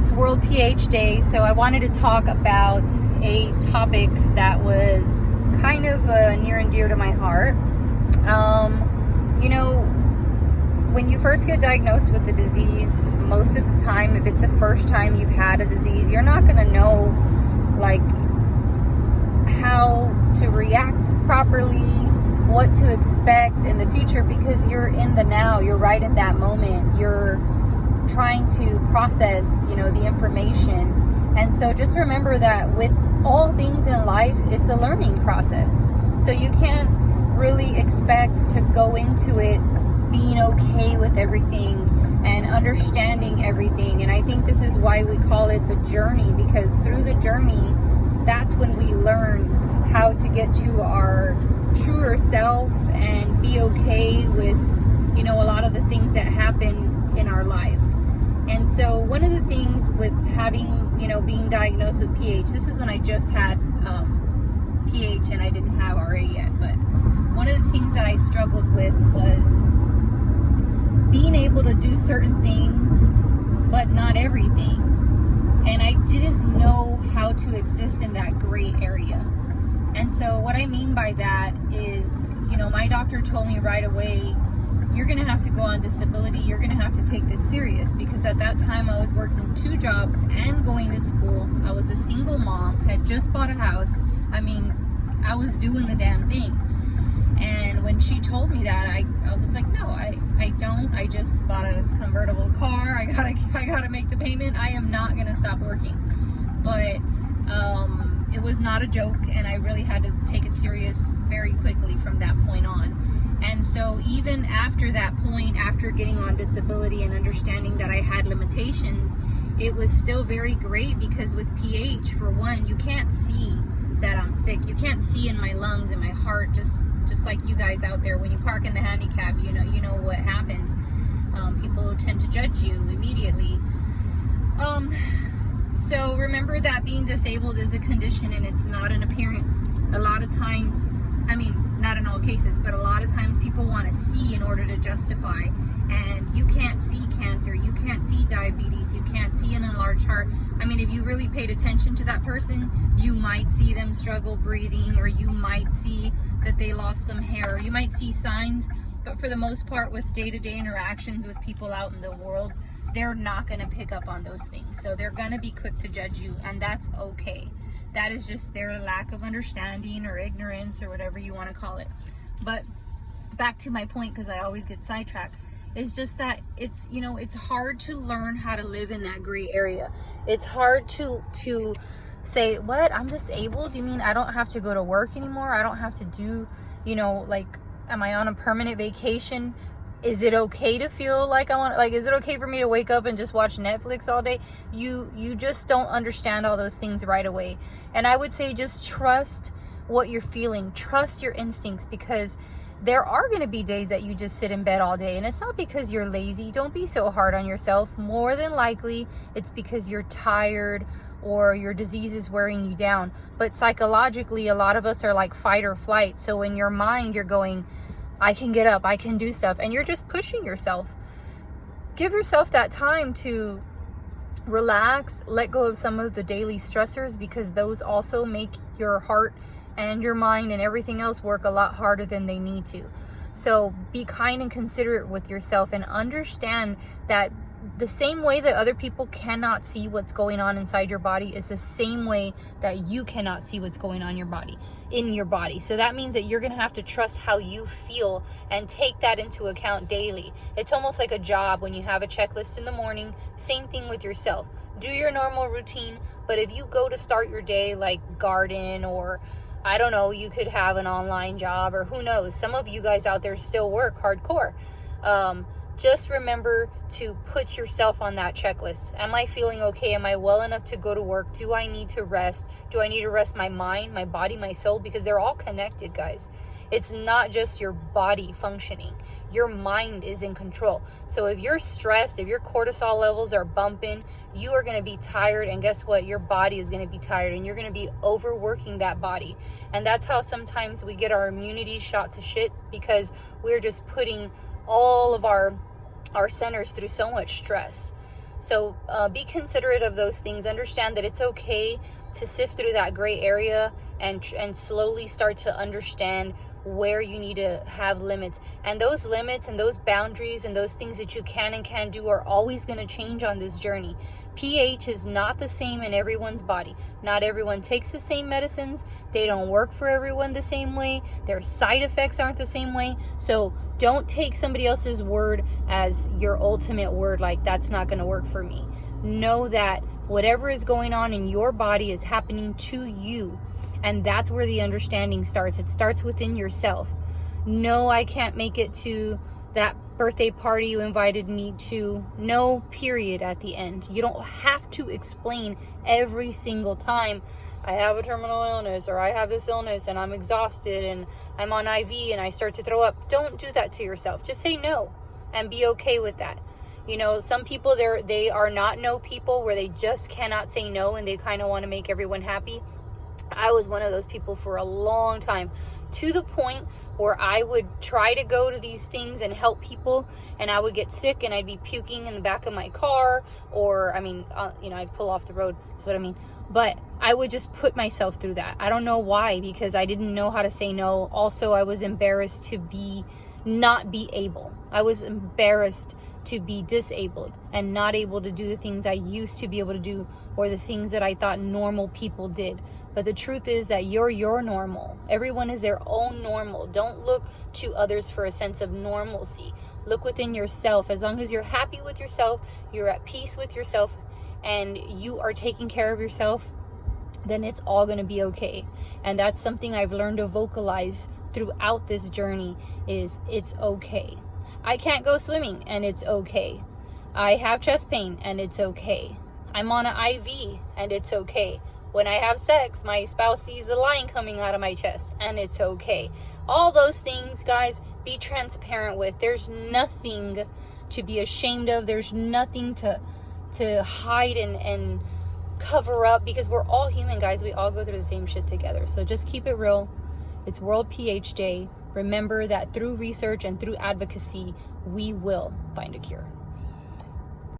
it's World pH Day, so I wanted to talk about a topic that was kind of near and dear to my heart. When you first get diagnosed with the disease, most of the time, if it's the first time you've had a disease, you're not going to know like how to react properly, what to expect in the future, because you're in the now, you're right in that moment, you're trying to process, the information. And so just remember that with all things in life, it's a learning process. So you can't really expect to go into it being okay with everything and understanding everything. And I think this is why we call it the journey, because through the journey, that's when we learn how to get to our truer self and be okay with, a lot of the things that happen in our life. And so one of the things with having, being diagnosed with pH, this is when I just had pH and I didn't have RA yet, but one of the things that I struggled with was being able to do certain things, but not everything. And I didn't know how to exist in that gray area. And so what I mean by that is, my doctor told me right away, you're going to have to go on disability. You're going to have to take this serious, because at that time I was working 2 jobs and going to school. I was a single mom, had just bought a house. I was doing the damn thing. And when she told me that, I was like, no, I don't. I just bought a convertible car. I gotta make the payment. I am not going to stop working. But it was not a joke, and I really had to take it serious very quickly from that point on. And so even after that point, after getting on disability and understanding that I had limitations, it was still very great, because with pH, for one, you can't see that I'm sick. You can't see in my lungs and my heart, just like you guys out there. When you park in the handicap, you know what happens. People tend to judge you immediately. So remember that being disabled is a condition, and it's not an appearance. A lot of times, not in all cases, but a lot of times people want to see in order to justify. And you can't see cancer, you can't see diabetes, you can't see an enlarged heart. If you really paid attention to that person, you might see them struggle breathing, or you might see that they lost some hair, or you might see signs. But for the most part, with day-to-day interactions with people out in the world, they're not going to pick up on those things. So they're going to be quick to judge you, and that's okay. That is just their lack of understanding or ignorance, or whatever you want to call it. But back to my point, because I always get sidetracked, is just that it's hard to learn how to live in that gray area. It's hard to say, what, I'm disabled? You mean I don't have to go to work anymore? I don't have to do, am I on a permanent vacation? Is it okay to feel like is it okay for me to wake up and just watch Netflix all day? You just don't understand all those things right away. And I would say just trust what you're feeling. Trust your instincts, because there are going to be days that you just sit in bed all day, and it's not because you're lazy. Don't be so hard on yourself. More than likely, it's because you're tired or your disease is wearing you down. But psychologically, a lot of us are like fight or flight. So in your mind, you're going, I can get up, I can do stuff, and you're just pushing yourself. Give yourself that time to relax, let go of some of the daily stressors, because those also make your heart and your mind and everything else work a lot harder than they need to. So be kind and considerate with yourself, and understand that the same way that other people cannot see what's going on inside your body is the same way that you cannot see what's going on in your body. So that means that you're going to have to trust how you feel and take that into account daily. It's almost like a job. When you have a checklist in the morning, same thing with yourself. Do your normal routine, but if you go to start your day like garden, or I don't know, you could have an online job, or who knows, some of you guys out there still work hardcore. Just remember to put yourself on that checklist. Am I feeling okay? Am I well enough to go to work? Do I need to rest? Do I need to rest my mind, my body, my soul? Because they're all connected, guys. It's not just your body functioning. Your mind is in control. So if you're stressed, if your cortisol levels are bumping, you are going to be tired. And guess what? Your body is going to be tired, and you're going to be overworking that body. And that's how sometimes we get our immunity shot to shit, because we're just putting all of our centers through so much stress. So be considerate of those things. Understand that it's okay to sift through that gray area and slowly start to understand where you need to have limits. And those limits and those boundaries and those things that you can and can't do are always going to change on this journey. pH is not the same in everyone's body. Not everyone takes the same medicines. They don't work for everyone the same way. Their side effects aren't the same way. So don't take somebody else's word as your ultimate word, like that's not going to work for me. Know that whatever is going on in your body is happening to you. And that's where the understanding starts. It starts within yourself. No, I can't make it to that birthday party you invited me to. No, period at the end. You don't have to explain every single time, I have a terminal illness, or I have this illness and I'm exhausted and I'm on IV and I start to throw up. Don't do that to yourself. Just say no and be okay with that. You know, some people, they are not no people, where they just cannot say no and they kind of want to make everyone happy. I was one of those people for a long time, to the point where I would try to go to these things and help people, and I would get sick and I'd be puking in the back of my car, or I'd pull off the road. That's what I mean. But I would just put myself through that. I don't know why, because I didn't know how to say no. Also, I was embarrassed to not be able. I was embarrassed to be disabled and not able to do the things I used to be able to do, or the things that I thought normal people did. But the truth is that you're your normal. Everyone is their own normal. Don't look to others for a sense of normalcy. Look within yourself. As long as you're happy with yourself, you're at peace with yourself, and you are taking care of yourself, then it's all going to be okay. And that's something I've learned to vocalize throughout this journey, is it's okay. I can't go swimming and it's okay. I have chest pain and it's okay. I'm on an IV and it's okay. When I have sex, my spouse sees the line coming out of my chest and it's okay. All those things, guys, be transparent with. There's nothing to be ashamed of. There's nothing to hide and cover up, because we're all human, guys. We all go through the same shit together. So just keep it real. It's World pH Day. Remember that through research and through advocacy, we will find a cure.